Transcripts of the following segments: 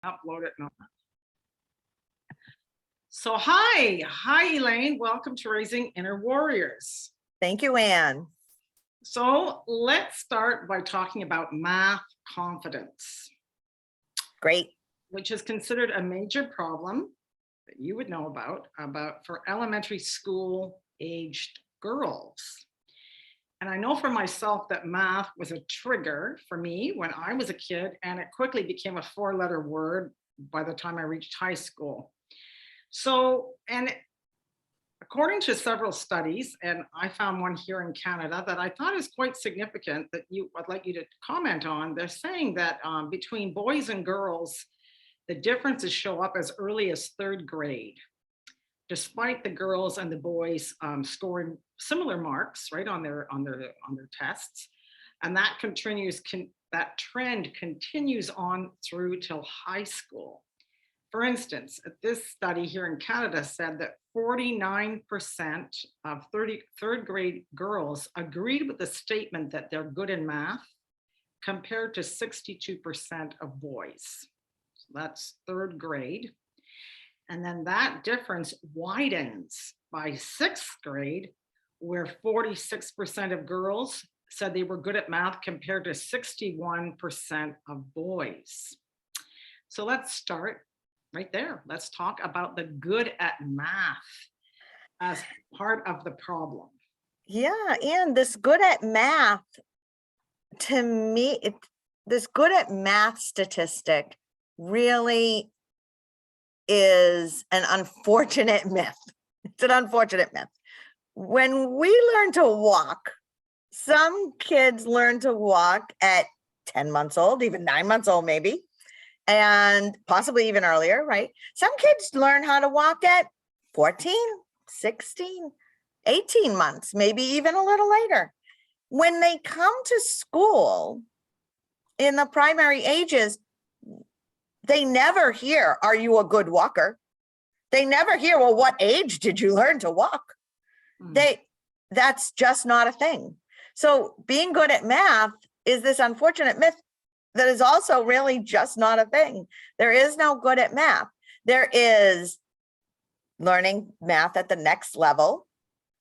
Upload it. No. So hi Elaine, welcome to Raising Inner Warriors. Thank you, Anne. So let's start by talking about math confidence. Great. Which is considered a major problem that you would know about for elementary school aged girls. And I know for myself that math was a trigger for me when I was a kid, and it quickly became a 4-letter word by the time I reached high school. So, and according to several studies, and I found one here in Canada that I thought is quite significant that I'd like you to comment on. They're saying that between boys and girls, the differences show up as early as 3rd grade, despite the girls and the boys scoring similar marks, right, on their tests, and that trend continues on through till high school. For instance, this study here in Canada said that 49% of 3rd grade girls agreed with the statement that they're good in math, compared to 62% of boys. So that's 3rd grade. And then that difference widens by 6th grade, where 46% of girls said they were good at math compared to 61% of boys. So let's start right there. Let's talk about the good at math as part of the problem. Yeah, and this good at math, to me, this good at math statistic really is an unfortunate myth. It's an unfortunate myth. When we learn to walk, some kids learn to walk at 10 months old, even 9 months old, maybe, and possibly even earlier, right? Some kids learn how to walk at 14, 16, 18 months, maybe even a little later. When they come to school in the primary ages, they never hear, are you a good walker? They never hear, well, what age did you learn to walk? That's just not a thing. So being good at math is this unfortunate myth that is also really just not a thing. There is no good at math. There is learning math at the next level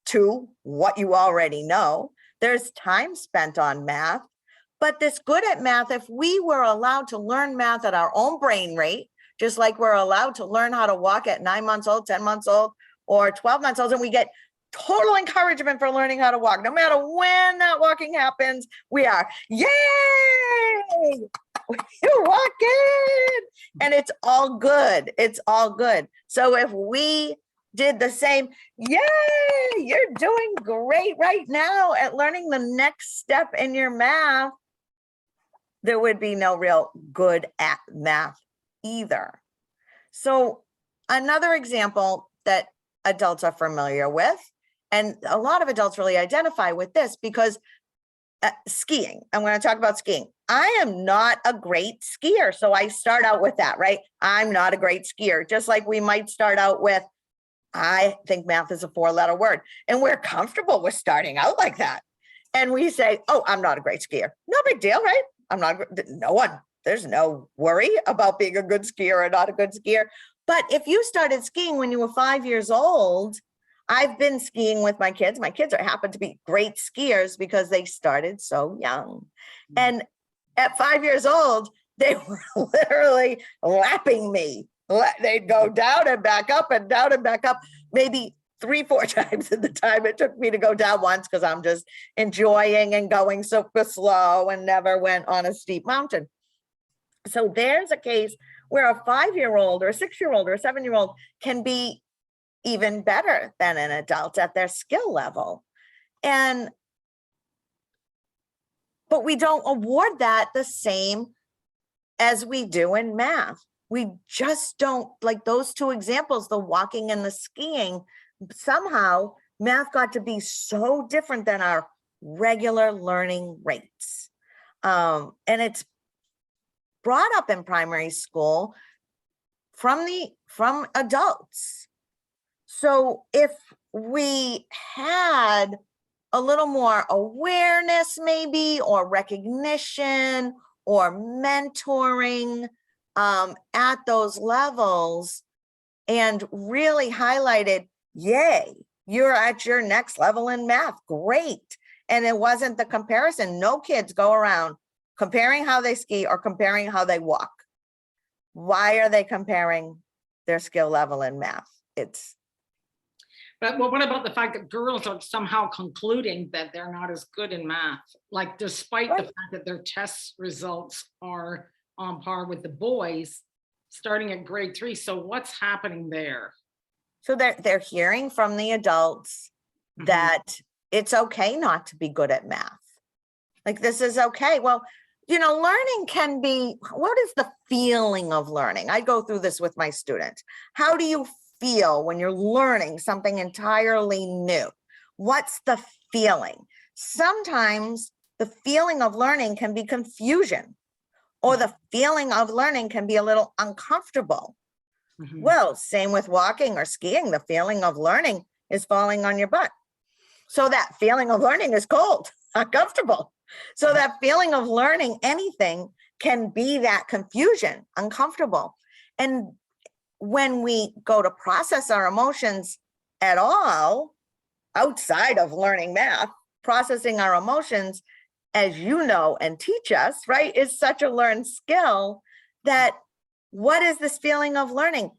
to what you already know. There's time spent on math, but this good at math, if we were allowed to learn math at our own brain rate, just like we're allowed to learn how to walk at 9 months old, 10 months old, or 12 months old, and we get total encouragement for learning how to walk. No matter when that walking happens, we are, yay, you're walking, and it's all good. It's all good. So if we did the same, yay, you're doing great right now at learning the next step in your math, there would be no real good at math either. So another example that adults are familiar with, and a lot of adults really identify with this, because skiing, I'm going to talk about skiing. I am not a great skier. So I start out with that, right? I'm not a great skier, just like we might start out with, I think math is a 4-letter word, and we're comfortable with starting out like that. And we say, oh, I'm not a great skier. No big deal, right? I'm not, there's no worry about being a good skier or not a good skier. But if you started skiing when you were 5 years old, I've been skiing with my kids. My kids happen to be great skiers because they started so young. And at 5 years old, they were literally lapping me. They'd go down and back up and down and back up, maybe 3-4 times in the time it took me to go down once, because I'm just enjoying and going super slow and never went on a steep mountain. So there's a case where a 5-year-old or a 6-year-old or a 7-year-old can be even better than an adult at their skill level. But we don't award that the same as we do in math. We just don't, like those two examples, the walking and the skiing, somehow math got to be so different than our regular learning rates. And it's brought up in primary school from adults. So if we had a little more awareness maybe, or recognition or mentoring at those levels and really highlighted, yay, you're at your next level in math, great. And it wasn't the comparison. No kids go around comparing how they ski or comparing how they walk. Why are they comparing their skill level in math? But well, what about the fact that girls are somehow concluding that they're not as good in math? Like, despite the fact that their test results are on par with the boys starting at grade 3. So what's happening there? So they're hearing from the adults that it's okay not to be good at math. Like, this is okay. Well, you know, learning can be, what is the feeling of learning? I go through this with my students. How do you feel when you're learning something entirely new? What's the feeling? Sometimes the feeling of learning can be confusion, or the feeling of learning can be a little uncomfortable. Well, same with walking or skiing. The feeling of learning is falling on your butt. So that feeling of learning is cold, uncomfortable. So that feeling of learning anything can be that confusion, uncomfortable. And when we go to process our emotions at all, outside of learning math, processing our emotions, as you know and teach us, right, is such a learned skill. That what is this feeling of learning?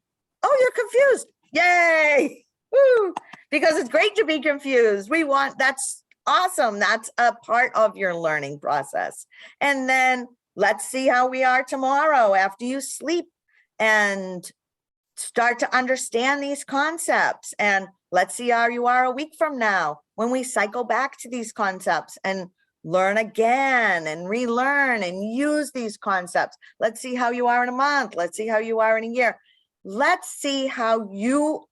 Oh, you're confused. Yay. Woo. Because it's great to be confused. That's awesome. That's a part of your learning process. And then let's see how we are tomorrow after you sleep and start to understand these concepts. And let's see how you are a week from now when we cycle back to these concepts and learn again and relearn and use these concepts. Let's see how you are in a month. Let's see how you are in a year. Let's see how you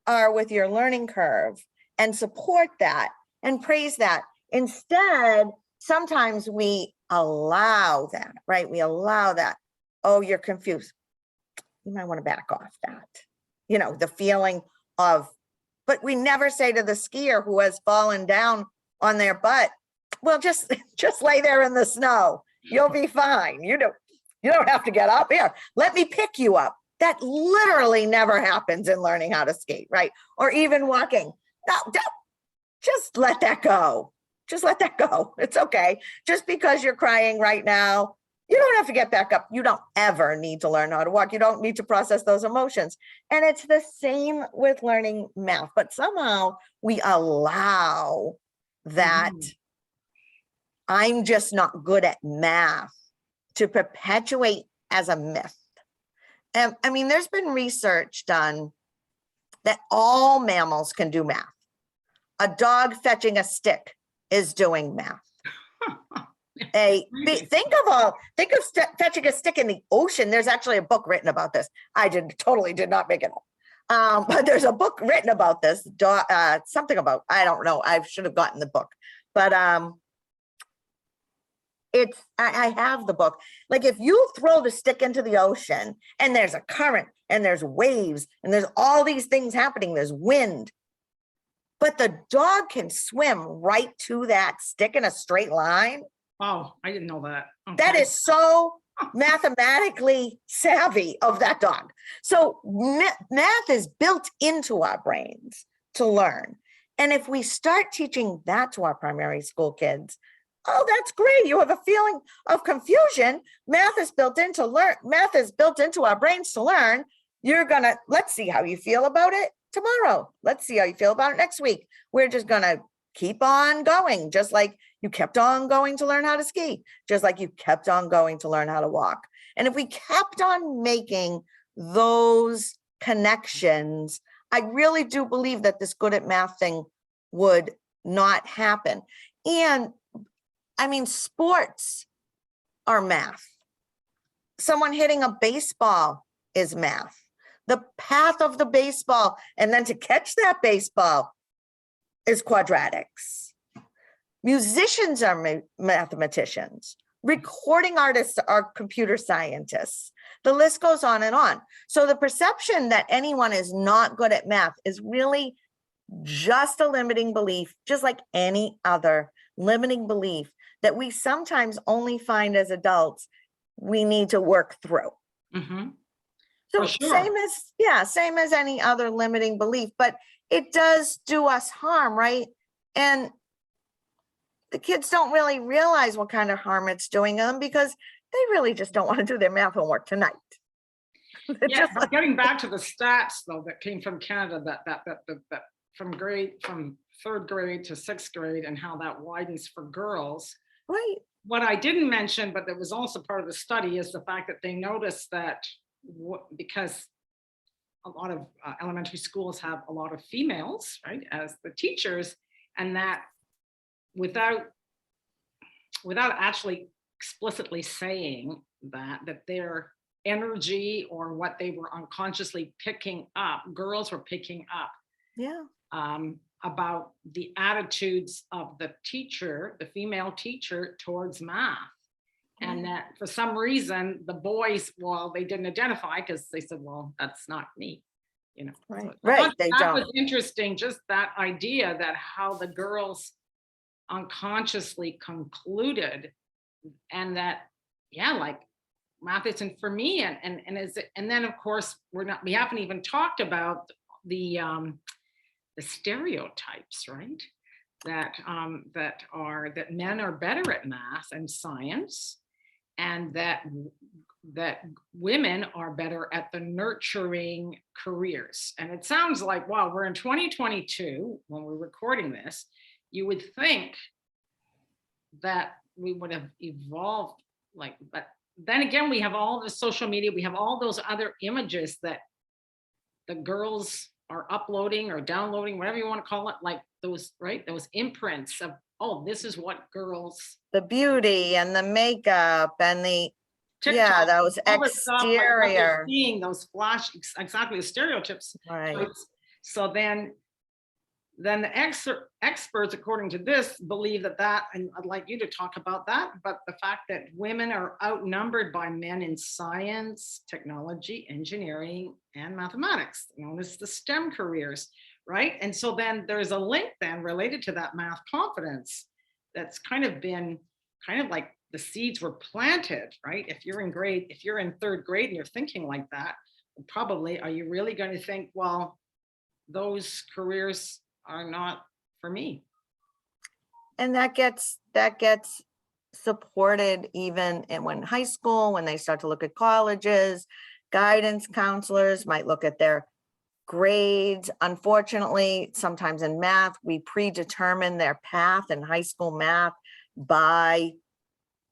are with your learning curve and support that and praise that. Instead, sometimes we allow that, right? We allow that. Oh, you're confused. You might want to back off that. You know, the feeling of, but we never say to the skier who has fallen down on their butt, well, just lay there in the snow. You'll be fine. You don't have to get up here. Let me pick you up. That literally never happens in learning how to skate, right? Or even walking. No, don't. Just let that go. Just let that go. It's okay. Just because you're crying right now, you don't have to get back up. You don't ever need to learn how to walk. You don't need to process those emotions. And it's the same with learning math, but somehow we allow that I'm just not good at math to perpetuate as a myth. And I mean, there's been research done that all mammals can do math. A dog fetching a stick is doing math. Think of fetching a stick in the ocean. There's actually a book written about this. I totally did not make it up. But there's a book written about this, something about, I don't know, I should have gotten the book, but I have the book. Like, if you throw the stick into the ocean and there's a current and there's waves and there's all these things happening, there's wind, but the dog can swim right to that stick in a straight line. Oh, I didn't know that. Okay. That is so mathematically savvy of that dog. So math is built into our brains to learn. And if we start teaching that to our primary school kids, oh, that's great. You have a feeling of confusion. Math is built into our brains to learn. Let's see how you feel about it tomorrow. Let's see how you feel about it next week. We're just gonna keep on going, just like you kept on going to learn how to ski, just like you kept on going to learn how to walk. And if we kept on making those connections, I really do believe that this good at math thing would not happen. And I mean, sports are math. Someone hitting a baseball is math. The path of the baseball and then to catch that baseball is quadratics. Musicians are mathematicians. Recording artists are computer scientists. The list goes on and on. So the perception that anyone is not good at math is really just a limiting belief, just like any other limiting belief that we sometimes only find as adults we need to work through. Mhm. So For sure. same as any other limiting belief, but it does do us harm, right? And the kids don't really realize what kind of harm it's doing them because they really just don't want to do their math homework tonight. They're Yeah, just but like, getting back to the stats though that came from Canada, that from third grade to sixth grade and how that widens for girls. right, What I didn't mention, but that was also part of the study, is the fact that they noticed that because a lot of elementary schools have a lot of females, right, as the teachers, and that without actually explicitly saying that their energy or what they were unconsciously picking up, girls were picking up yeah, about the attitudes of the teacher, the female teacher, towards math. And yeah, that for some reason, the boys, well, they didn't identify because they said, well, that's not me, you know. So right, I right. thought They that don't. was interesting, just that idea that how the girls unconsciously concluded, and that, yeah, like math isn't for me. And then of course we haven't even talked about the stereotypes, right? That men are better at math and science, and that women are better at the nurturing careers. And it sounds like, wow, we're in 2022 when we're recording this. You would think that we would have evolved, like, but then again, we have all the social media, we have all those other images that the girls are uploading or downloading, whatever you want to call it, like those, right? Those imprints of, oh, this is what girls, The beauty and the makeup and yeah, TikTok, those all this stuff, like what they're exterior, seeing, those flash, exactly the stereotypes. right. So then the experts, according to this, believe that, and I'd like you to talk about that, but the fact that women are outnumbered by men in science, technology, engineering, and mathematics, known as the STEM careers, right? And so then there's a link then related to that math confidence that's kind of been kind of like the seeds were planted, right? If you're in third grade and you're thinking like that, probably, are you really going to think, well, those careers are not for me? And that gets supported even when high school, when they start to look at colleges, guidance counselors might look at their grades. Unfortunately, sometimes in math, we predetermine their path in high school math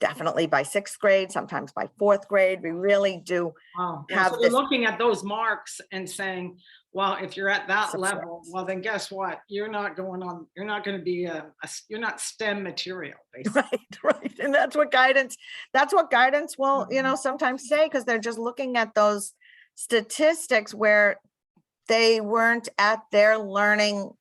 definitely by sixth grade, sometimes by fourth grade. We really do Oh, yeah. So have they're this looking at those marks and saying, well, if you're at that success. level, well, then guess what? You're not going to be you're not STEM material, basically. Right. And that's what guidance will, sometimes say, because they're just looking at those statistics where they weren't at their learning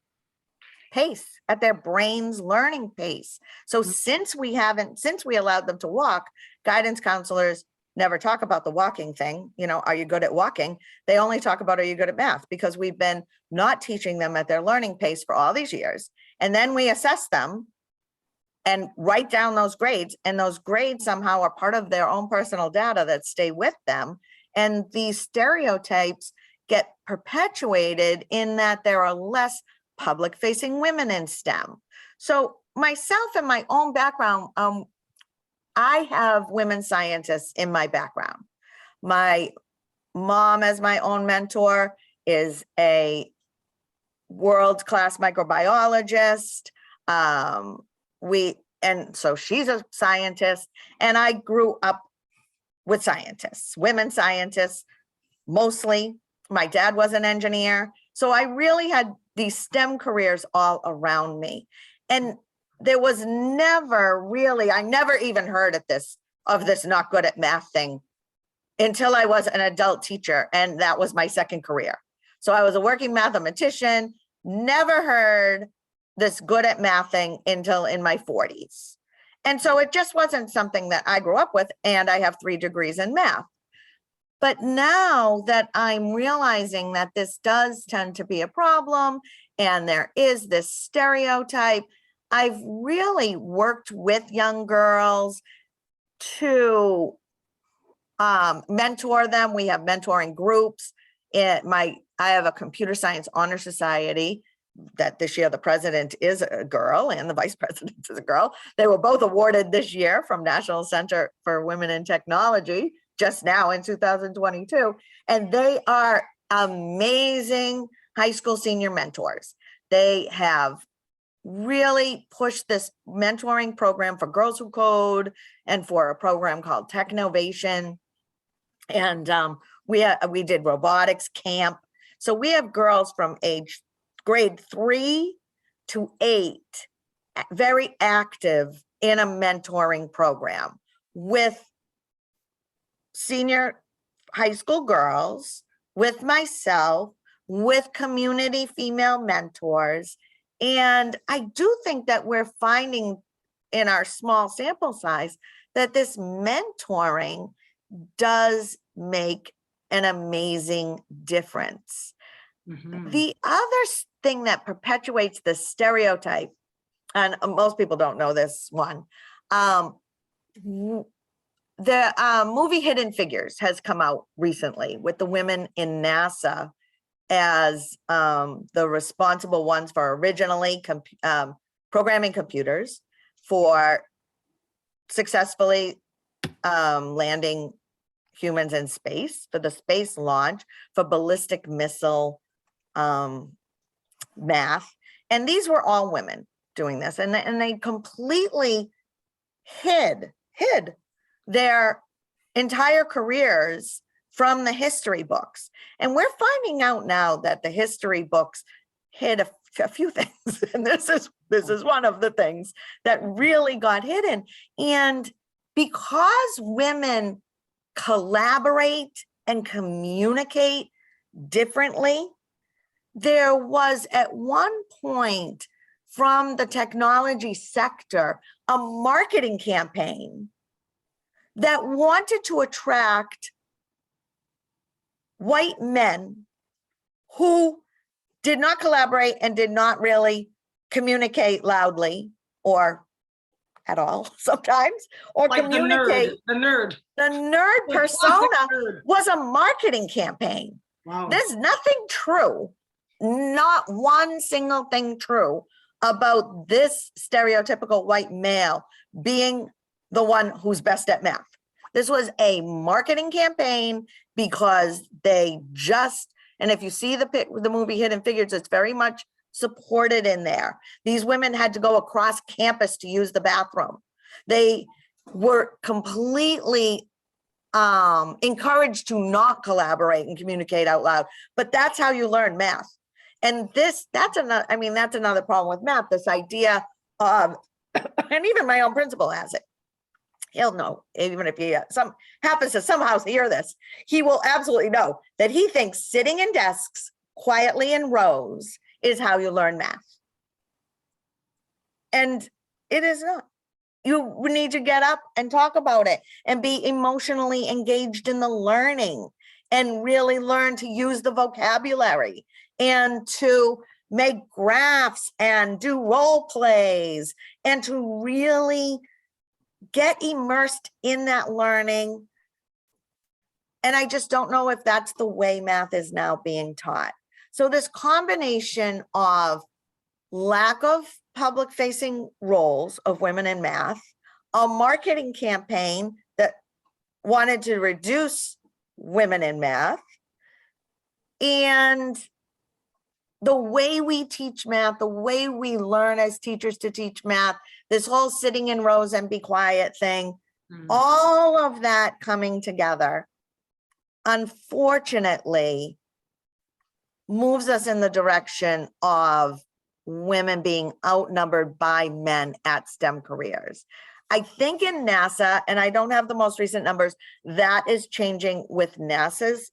pace, at their brain's learning pace. So since we allowed them to walk, guidance counselors never talk about the walking thing. Are you good at walking? They only talk about, are you good at math? Because we've been not teaching them at their learning pace for all these years. And then we assess them and write down those grades. And those grades somehow are part of their own personal data that stay with them. And these stereotypes get perpetuated in that there are less public facing women in STEM. So myself and my own background, I have women scientists in my background. My mom, as my own mentor, is a world-class microbiologist. And so she's a scientist, and I grew up with scientists, women scientists, mostly. My dad was an engineer. So I really had these STEM careers all around me. And there was I never even heard of this not good at math thing until I was an adult teacher. And that was my second career. So I was a working mathematician, never heard this good at math thing until in my 40s. And so it just wasn't something that I grew up with. And I have 3 degrees in math. But now that I'm realizing that this does tend to be a problem and there is this stereotype, I've really worked with young girls to mentor them. We have mentoring groups. I have a computer science honor society that this year the president is a girl and the vice president is a girl. They were both awarded this year from National Center for Women in Technology just now in 2022. And they are amazing high school senior mentors. They have really pushed this mentoring program for Girls Who Code and for a program called Technovation. And we did robotics camp. So we have girls from grade 3 to 8, very active in a mentoring program with senior high school girls, with myself, with community female mentors. And I do think that we're finding in our small sample size that this mentoring does make an amazing difference. Mhm. The other thing that perpetuates the stereotype, and most people don't know this one, the movie Hidden Figures has come out recently with the women in NASA as the responsible ones for originally programming computers for successfully landing humans in space, for the space launch, for ballistic missile math. And these were all women doing this. And they completely hid their entire careers from the history books. And we're finding out now that the history books hid a few things. And this is one of the things that really got hidden. And because women collaborate and communicate differently, there was at one point from the technology sector a marketing campaign that wanted to attract white men who did not collaborate and did not really communicate loudly or at all sometimes, or Like communicate. the nerd. The nerd The persona classic nerd. was a marketing campaign. Wow. There's nothing true, not one single thing true about this stereotypical white male being the one who's best at math. This was a marketing campaign because they just, and if you see the movie Hidden Figures, it's very much supported in there. These women had to go across campus to use the bathroom. They were completely encouraged to not collaborate and communicate out loud, but that's how you learn math. And that's another problem with math, this idea of, and even my own principal has it. He'll know, even if he happens to somehow hear this, he will absolutely know that he thinks sitting in desks quietly in rows is how you learn math. And it is not. You need to get up and talk about it and be emotionally engaged in the learning and really learn to use the vocabulary and to make graphs and do role plays and to really get immersed in that learning. And I just don't know if that's the way math is now being taught. So this combination of lack of public facing roles of women in math, a marketing campaign that wanted to reduce women in math, and the way we teach math, the way we learn as teachers to teach math, this whole sitting in rows and be quiet thing, all of that coming together, unfortunately, moves us in the direction of women being outnumbered by men at STEM careers. I think in NASA, and I don't have the most recent numbers, that is changing with NASA's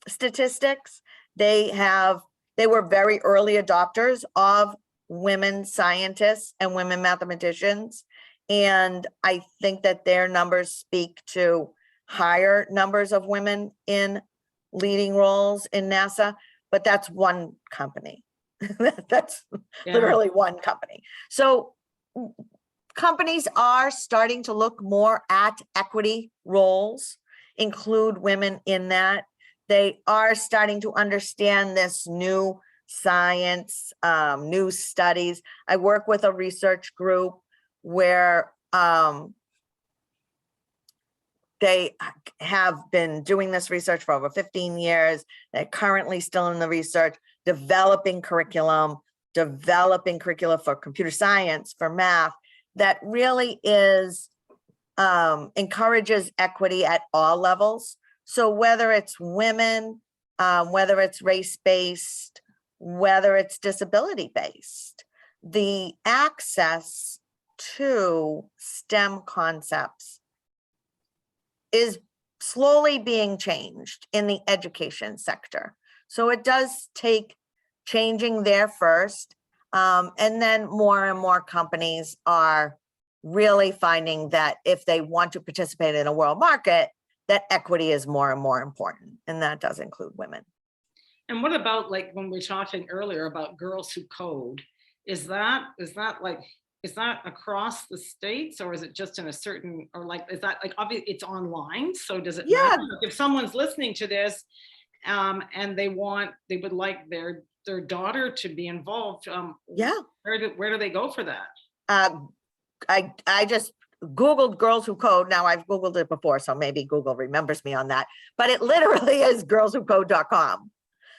statistics. They were very early adopters of women scientists and women mathematicians. And I think that their numbers speak to higher numbers of women in leading roles in NASA, but that's one company. That's literally one company. So companies are starting to look more at equity roles, include women in that. They are starting to understand this new science, new studies. I work with a research group where they have been doing this research for over 15 years. They're currently still in the research, developing curricula for computer science, for math, that really is encourages equity at all levels. So whether it's women, whether it's race-based, whether it's disability-based, the access to STEM concepts is slowly being changed in the education sector. So it does take changing there first. And then more and more companies are really finding that if they want to participate in a world market, that equity is more and more important. And that does include women. And what about, like, when we were talking earlier about girls who code, is that across the states, or is it just in a certain, or like, is that like, obviously it's online, so does it Yeah. matter? If someone's listening to this and they would like their daughter to be involved, Yeah. where do they go for that? I just Googled girls who code. Now I've Googled it before, so maybe Google remembers me on that, but it literally is girlswhocode.com.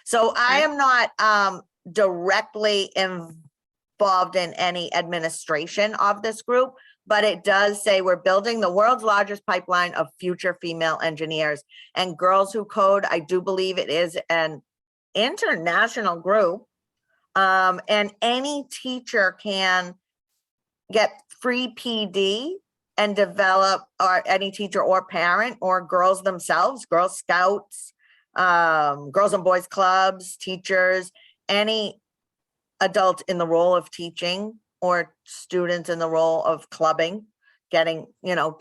So I am not directly involved in any administration of this group, but it does say we're building the world's largest pipeline of future female engineers. And Girls Who Code, I do believe it is an international group, and any teacher can get free PD and develop, or any teacher or parent or girls themselves, Girl Scouts, Girls and Boys Clubs, teachers, any adult in the role of teaching or students in the role of clubbing, getting,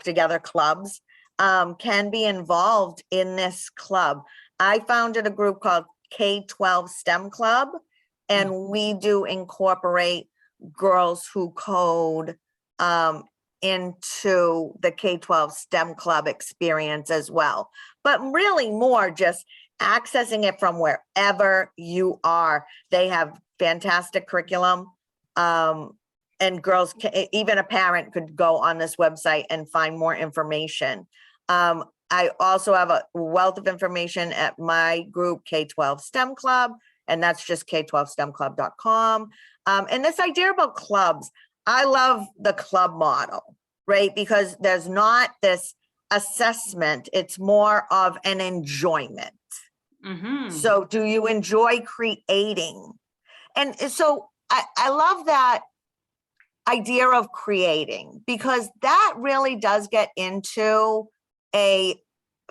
together clubs, can be involved in this club. I founded a group called K-12 STEM Club, and we do incorporate Girls Who Code into the K-12 STEM Club experience as well. But really more just accessing it from wherever you are. They have fantastic curriculum, and girls, even a parent could go on this website and find more information. I also have a wealth of information at my group, K-12 STEM Club, and that's just k12stemclub.com. And this idea about clubs, I love the club model, right? Because there's not this assessment, it's more of an enjoyment. So do you enjoy creating? And so I love that idea of creating, because that really does get into a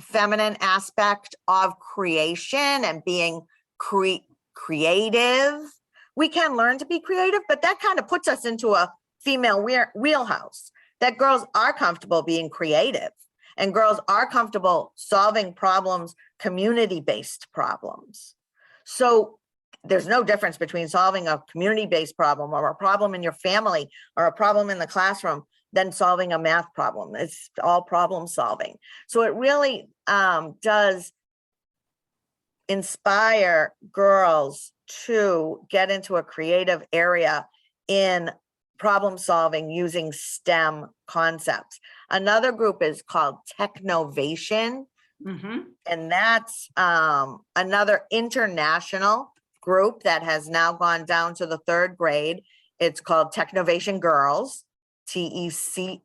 feminine aspect of creation and being creative. We can learn to be creative, but that kind of puts us into a female wheelhouse, that girls are comfortable being creative and girls are comfortable solving problems, community-based problems. So there's no difference between solving a community-based problem or a problem in your family or a problem in the classroom than solving a math problem. It's all problem solving. So it really does inspire girls to get into a creative area in problem solving using STEM concepts. Another group is called Technovation, and that's another international group that has now gone down to the 3rd grade. It's called Technovation Girls, TECHNOVATION,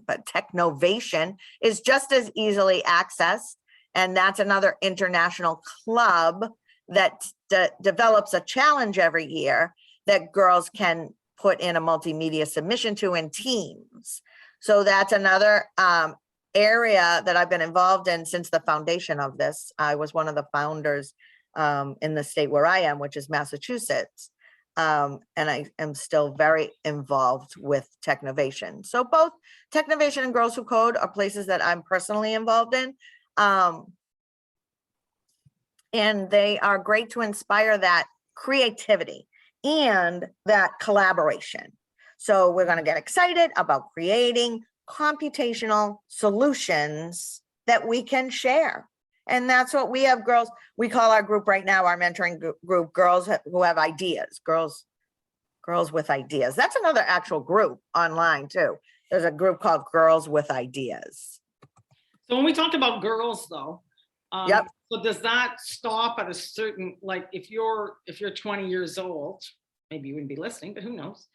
but Technovation is just as easily accessed. And that's another international club that develops a challenge every year that girls can put in a multimedia submission to in teams. So that's another area that I've been involved in since the foundation of this. I was one of the founders in the state where I am, which is Massachusetts. And I am still very involved with Technovation. So both Technovation and Girls Who Code are places that I'm personally involved in. And they are great to inspire that creativity and that collaboration. So we're going to get excited about creating computational solutions that we can share. And that's what we have, girls. We call our group right now, our mentoring group, Girls Who Have Ideas, girls with Ideas. That's another actual group online too. There's a group called Girls with Ideas. So when we talk about girls though, Yep. so does that stop at a certain, like if you're 20 years old, maybe you wouldn't be listening, but who knows?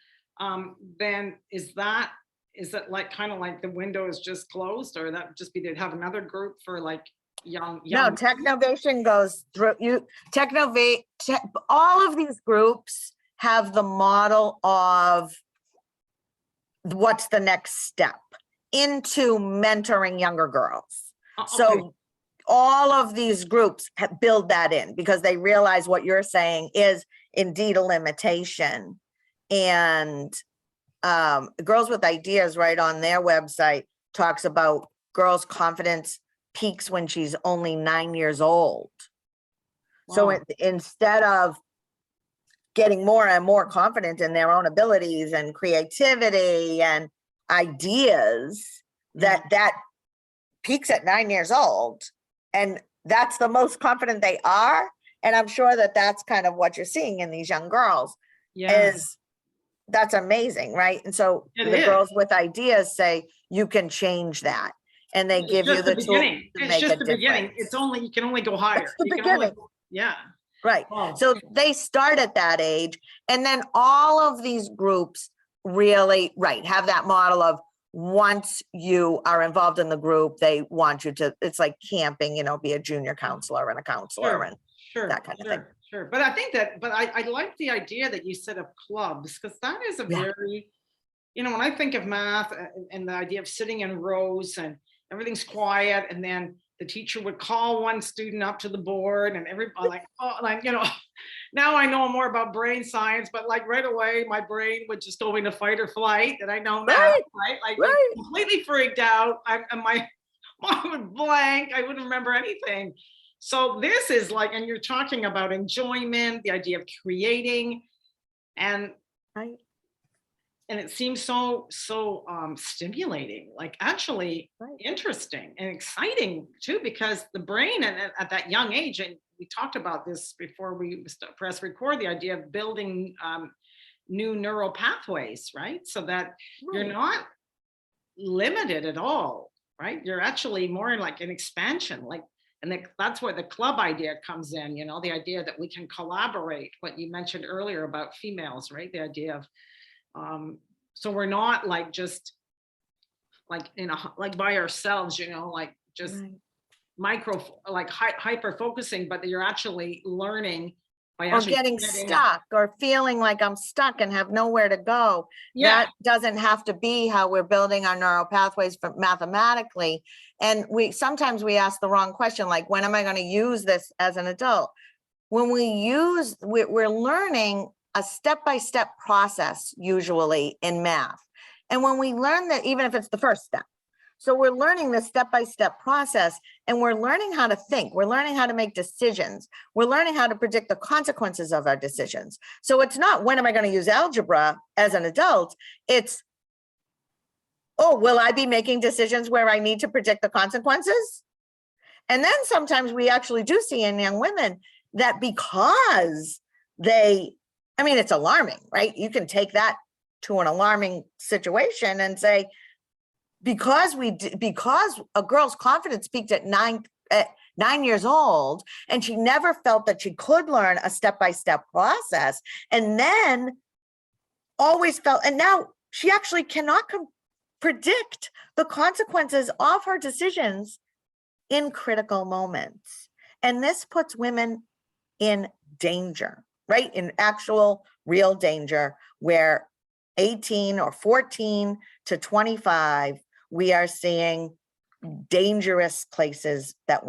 Then is it like kind of like the window is just closed, or that would just be they'd have another group for like young No, Technovation goes through all of these groups have the model of what's the next step into mentoring younger girls. Okay. So all of these groups build that in because they realize what you're saying is indeed a limitation. And Girls with Ideas, right on their website, talks about girls' confidence peaks when she's only 9 years old. Wow. So instead of getting more and more confident in their own abilities and creativity and ideas, that peaks at 9 years old, and that's the most confident they are. And I'm sure that that's kind of what you're seeing in these young girls. Is that's amazing, right? And so the Girls with Ideas say you can change that, and they give you the tools to make a difference. It's only, you can only go higher. It's the beginning. Right. Wow. So they start at that age, and then all of these groups really, have that model of once you are involved in the group, they want you to, it's like camping, be a junior counselor and a counselor and that kind of thing. Sure. But I think that, I like the idea that you said of clubs, because that is a very, when I think of math and the idea of sitting in rows and everything's quiet, and then the teacher would call one student up to the board, and everybody now I know more about brain science, but like right away, my brain would just go into fight or flight, and I know now, completely freaked out. My mind would blank. I wouldn't remember anything. So this is like, and you're talking about enjoyment, the idea of creating, and it seems so stimulating, like actually interesting and exciting too, because the brain at that young age, and we talked about this before we press record, the idea of building new neural pathways, right? So that you're not limited at all, right? You're actually more like an expansion, and that's where the club idea comes in, the idea that we can collaborate, what you mentioned earlier about females, right? The idea of, so we're not like just like like by ourselves, like just hyper focusing, but you're actually learning by or getting stuck or feeling like I'm stuck and have nowhere to go. That doesn't have to be how we're building our neural pathways for mathematically. And sometimes we ask the wrong question, like, when am I going to use this as an adult? When we're learning a step-by-step process usually in math. And when we learn that, even if it's the first step, so we're learning this step-by-step process, and we're learning how to think, we're learning how to make decisions, we're learning how to predict the consequences of our decisions. So it's not, when am I going to use algebra as an adult? It's, oh, will I be making decisions where I need to predict the consequences? And then sometimes we actually do see in young women that because it's alarming, right? You can take that to an alarming situation and say, because a girl's confidence peaked at 9 years old, and she never felt that she could learn a step-by-step process, and then always felt, and now she actually cannot predict the consequences of her decisions in critical moments. And this puts women in danger, right? In actual real danger, where 18 or 14 to 25, we are seeing dangerous places that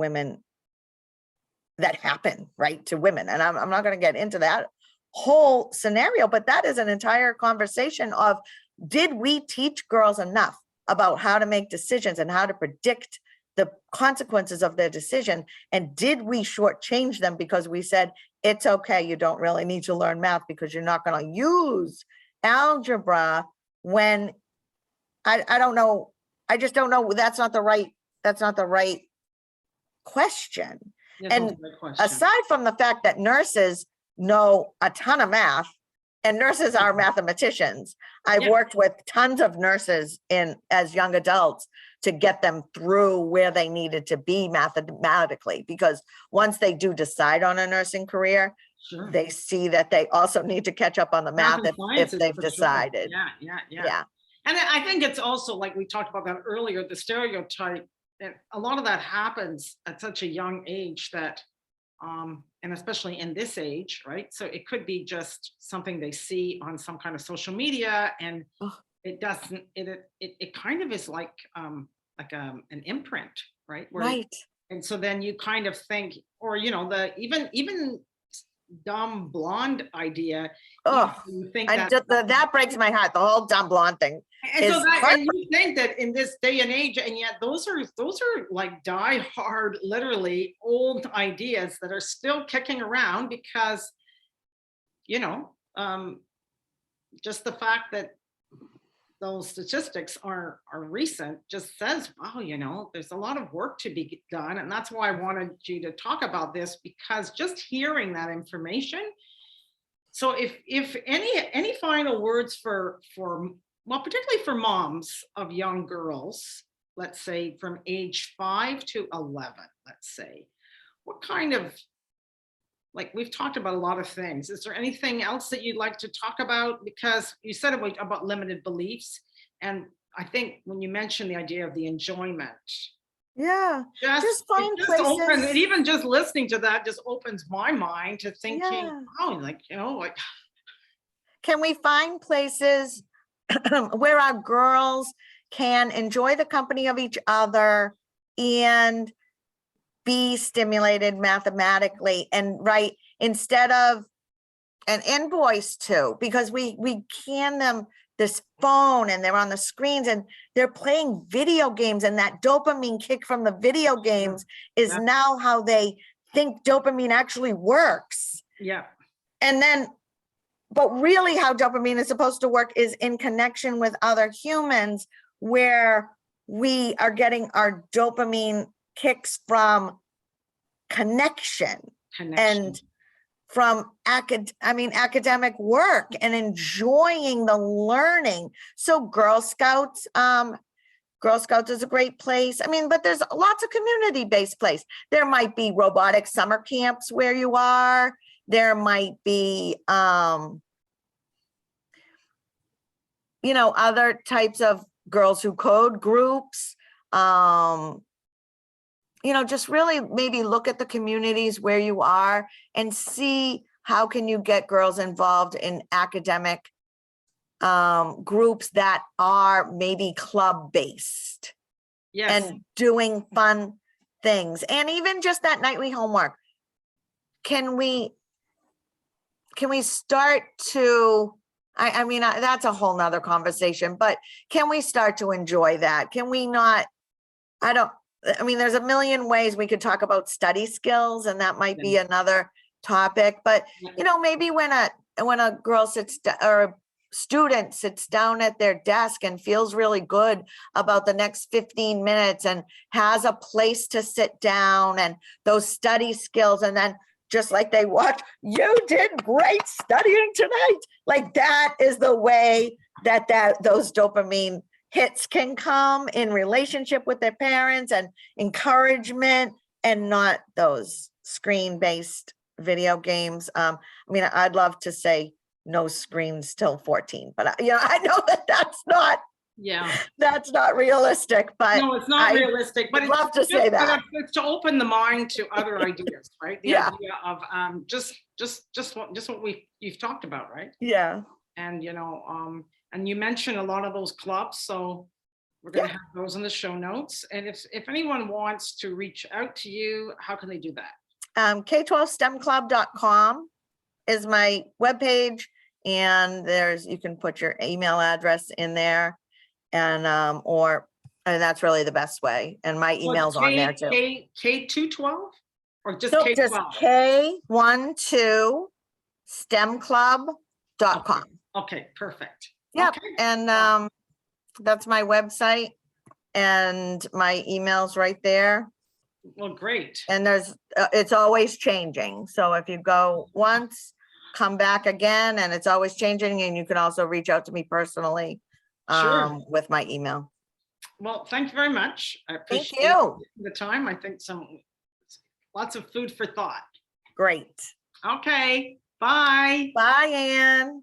happen, right, to women. And I'm not going to get into that whole scenario, but that is an entire conversation of, did we teach girls enough about how to make decisions and how to predict the consequences of their decision? And did we shortchange them because we said, it's okay. You don't really need to learn math because you're not going to use algebra when I don't know. I just don't know. That's not the right question. Yes, And that's a great question. aside from the fact that nurses know a ton of math, and nurses are mathematicians, I've Yeah. worked with tons of nurses as young adults to get them through where they needed to be mathematically, because once they do decide on a nursing career, Sure. they see that they also need to catch up on the math and if sciences, they've for sure. decided. Yeah. Yeah. And I think it's also, like we talked about that earlier, the stereotype, that a lot of that happens at such a young age that, and especially in this age, right? So it could be just something they see on some kind of social media, and Oh. it doesn't, it kind of is like an imprint, right? Right. And so then you kind of think, or, the even dumb blonde idea, Oh, you think and that. that breaks my heart. The whole dumb blonde thing. And so is and you think that in this day and age, and yet those are like die hard, literally old ideas that are still kicking around because, just the fact that those statistics are recent just says, wow, there's a lot of work to be done. And that's why I wanted you to talk about this, because just hearing that information. So if any final words for well, particularly for moms of young girls, let's say from age 5 to 11, let's say, what kind of, like, we've talked about a lot of things. Is there anything else that you'd like to talk about? Because you said about limited beliefs. And I think when you mentioned the idea of the enjoyment, Yeah, just find places. And even just listening to that just opens my mind to thinking, Yeah. oh, like, Can we find places where our girls can enjoy the company of each other and be stimulated mathematically, and right, instead of an invoice too, because we can them this phone and they're on the screens and they're playing video games, and that dopamine kick from the video games is now how they think dopamine actually works. Yeah. And then, but really how dopamine is supposed to work is in connection with other humans, where we are getting our dopamine kicks from connection. And from academic work and enjoying the learning. So Girl Scouts is a great place. But there's lots of community-based place. There might be robotic summer camps where you are. There might be, other types of girls who code groups. Just really maybe look at the communities where you are and see how can you get girls involved in academic groups that are maybe club-based. Yes. And doing fun things. And even just that nightly homework. Can we start to, that's a whole nother conversation, but can we start to enjoy that? Can we not, there's a million ways we could talk about study skills, and that might be another topic, but maybe when a girl sits or a student sits down at their desk and feels really good about the next 15 minutes and has a place to sit down and those study skills, and then just like they watch, you did great studying tonight. Like that is the way that those dopamine hits can come in relationship with their parents and encouragement, and not those screen-based video games. I'd love to say no screens till 14, but I know that's not realistic, but no, it's not realistic, but I'd love to say that. It's to open the mind to other ideas, right? The idea of just what you've talked about, right? Yeah. And and you mentioned a lot of those clubs, so we're going to have those in the show notes. And if anyone wants to reach out to you, how can they do that? K12stemclub.com is my webpage, and you can put your email address in there, and that's really the best way. And my email's on there too. K212? or just So just K-12? K12 stemclub.com. Okay, perfect. Yep. Okay. And that's my website and my email's right there. Well, great. And there's, it's always changing. So if you go once, come back again, and it's always changing. And you can also reach out to me personally Sure. with my email. Well, thank you very much. I Thank appreciate you. the time. I think lots of food for thought. Great. Okay, bye. Bye, Ann.